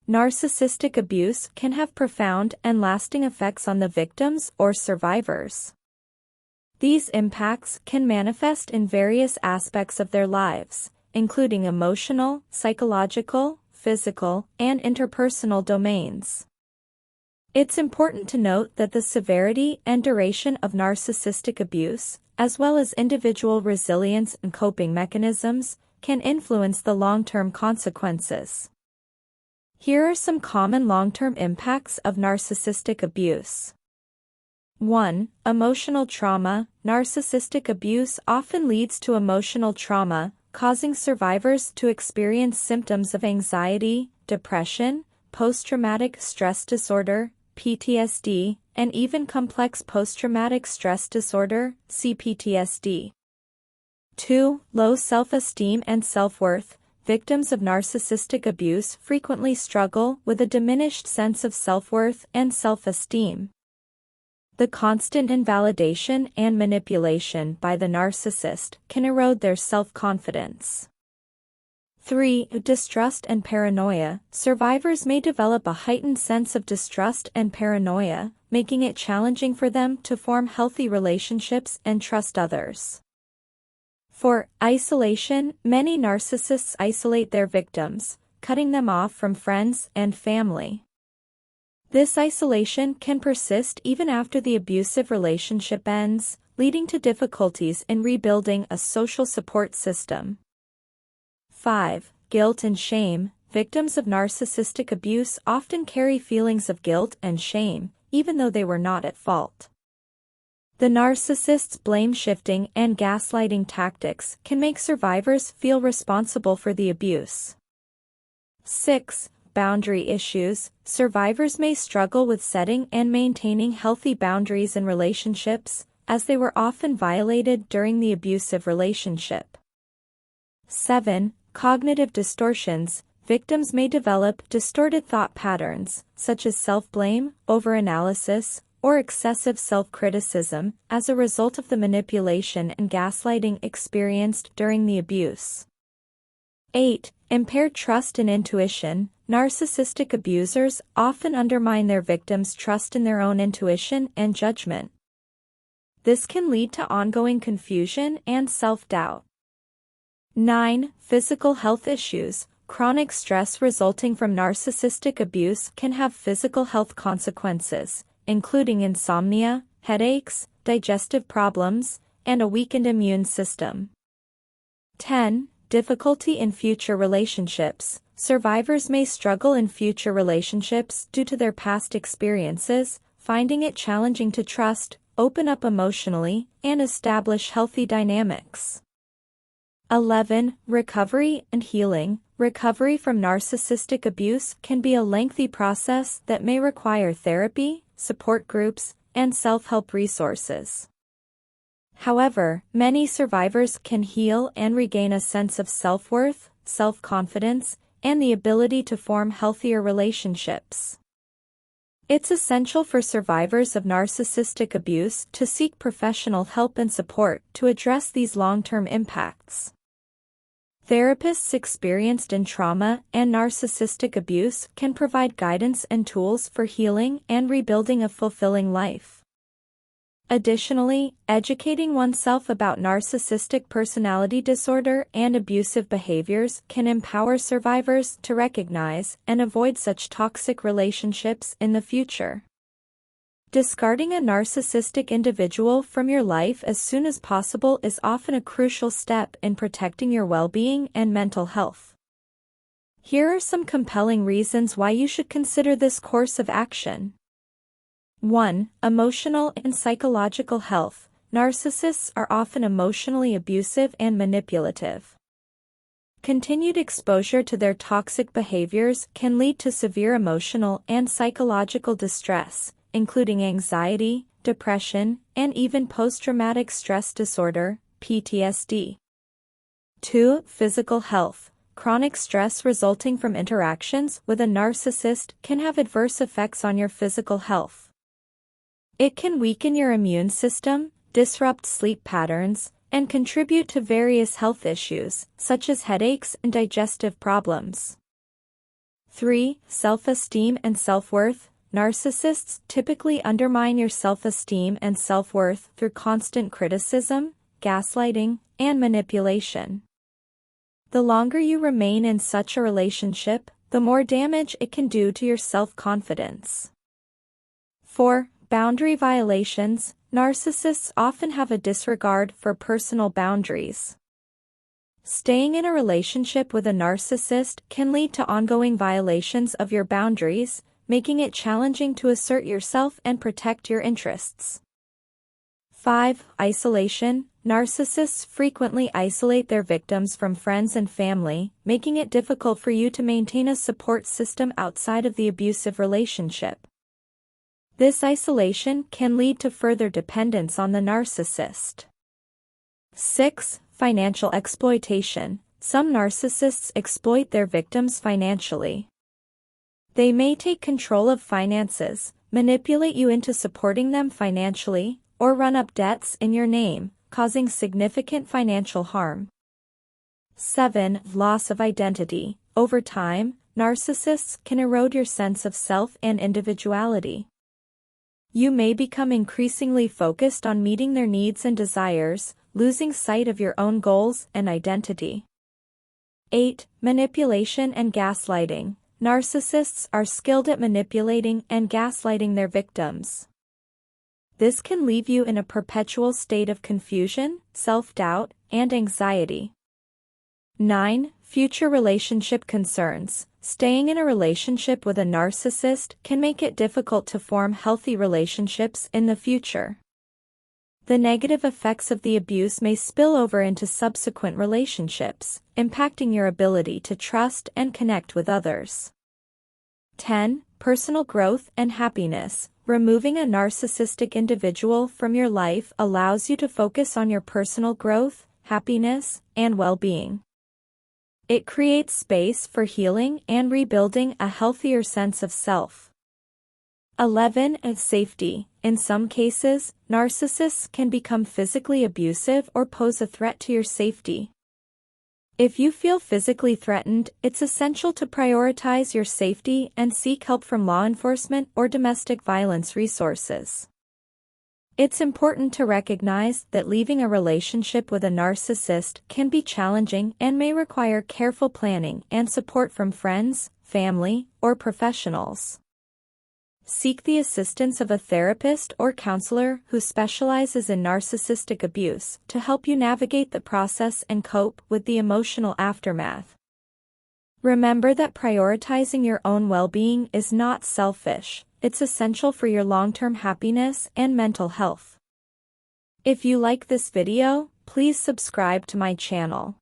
Narcissistic abuse can have profound and lasting effects on the victims or survivors. These impacts can manifest in various aspects of their lives, including emotional, psychological, physical, and interpersonal domains. It's important to note that the severity and duration of narcissistic abuse, as well as individual resilience and coping mechanisms, can influence the long-term consequences. Here are some common long-term impacts of narcissistic abuse. 1. Emotional trauma. Narcissistic abuse often leads to emotional trauma, causing survivors to experience symptoms of anxiety, depression, post-traumatic stress disorder, PTSD, and even complex post-traumatic stress disorder, CPTSD. 2. Low self-esteem and self-worth. Victims of narcissistic abuse frequently struggle with a diminished sense of self-worth and self-esteem. The constant invalidation and manipulation by the narcissist can erode their self-confidence. 3. Distrust and paranoia. Survivors may develop a heightened sense of distrust and paranoia, making it challenging for them to form healthy relationships and trust others. 4. Isolation. Many narcissists isolate their victims, cutting them off from friends and family. This isolation can persist even after the abusive relationship ends, leading to difficulties in rebuilding a social support system. 5. Guilt and shame. Victims of narcissistic abuse often carry feelings of guilt and shame, even though they were not at fault. The narcissist's blame-shifting and gaslighting tactics can make survivors feel responsible for the abuse. 6. Boundary issues. Survivors may struggle with setting and maintaining healthy boundaries in relationships, as they were often violated during the abusive relationship. 7. Cognitive distortions. Victims may develop distorted thought patterns, such as self-blame, overanalysis, or excessive self-criticism, as a result of the manipulation and gaslighting experienced during the abuse. 8. Impaired trust and intuition. Narcissistic abusers often undermine their victims' trust in their own intuition and judgment. This can lead to ongoing confusion and self-doubt. 9. Physical health issues. Chronic stress resulting from narcissistic abuse can have physical health consequences, including insomnia, headaches, digestive problems, and a weakened immune system. 10. Difficulty in future relationships. Survivors may struggle in future relationships due to their past experiences, finding it challenging to trust, open up emotionally, and establish healthy dynamics. 11. Recovery and healing. Recovery from narcissistic abuse can be a lengthy process that may require therapy, support groups, and self-help resources. However, many survivors can heal and regain a sense of self-worth, self-confidence, and the ability to form healthier relationships. It's essential for survivors of narcissistic abuse to seek professional help and support to address these long-term impacts. Therapists experienced in trauma and narcissistic abuse can provide guidance and tools for healing and rebuilding a fulfilling life. Additionally, educating oneself about narcissistic personality disorder and abusive behaviors can empower survivors to recognize and avoid such toxic relationships in the future. Discarding a narcissistic individual from your life as soon as possible is often a crucial step in protecting your well-being and mental health. Here are some compelling reasons why you should consider this course of action. 1. Emotional and psychological health. Narcissists are often emotionally abusive and manipulative. Continued exposure to their toxic behaviors can lead to severe emotional and psychological distress, including anxiety, depression, and even post-traumatic stress disorder, PTSD. 2. Physical health. Chronic stress resulting from interactions with a narcissist can have adverse effects on your physical health. It can weaken your immune system, disrupt sleep patterns, and contribute to various health issues, such as headaches and digestive problems. 3. Self-esteem and self-worth. Narcissists typically undermine your self-esteem and self-worth through constant criticism, gaslighting, and manipulation. The longer you remain in such a relationship, the more damage it can do to your self-confidence. 4. Boundary violations. Narcissists often have a disregard for personal boundaries. Staying in a relationship with a narcissist can lead to ongoing violations of your boundaries, making it challenging to assert yourself and protect your interests. 5. Isolation. Narcissists frequently isolate their victims from friends and family, making it difficult for you to maintain a support system outside of the abusive relationship. This isolation can lead to further dependence on the narcissist. 6. Financial exploitation. Some narcissists exploit their victims financially. They may take control of finances, manipulate you into supporting them financially, or run up debts in your name, causing significant financial harm. 7. Loss of identity. Over time, narcissists can erode your sense of self and individuality. You may become increasingly focused on meeting their needs and desires, losing sight of your own goals and identity. 8. Manipulation and gaslighting. Narcissists are skilled at manipulating and gaslighting their victims. This can leave you in a perpetual state of confusion, self-doubt, and anxiety. 9. Future relationship concerns. Staying in a relationship with a narcissist can make it difficult to form healthy relationships in the future. The negative effects of the abuse may spill over into subsequent relationships, impacting your ability to trust and connect with others. 10. Personal growth and happiness. Removing a narcissistic individual from your life allows you to focus on your personal growth, happiness, and well-being. It creates space for healing and rebuilding a healthier sense of self. 11. Safety. In some cases, narcissists can become physically abusive or pose a threat to your safety. If you feel physically threatened, it's essential to prioritize your safety and seek help from law enforcement or domestic violence resources. It's important to recognize that leaving a relationship with a narcissist can be challenging and may require careful planning and support from friends, family, or professionals. Seek the assistance of a therapist or counselor who specializes in narcissistic abuse to help you navigate the process and cope with the emotional aftermath. Remember that prioritizing your own well-being is not selfish, it's essential for your long-term happiness and mental health. If you like this video, please subscribe to my channel.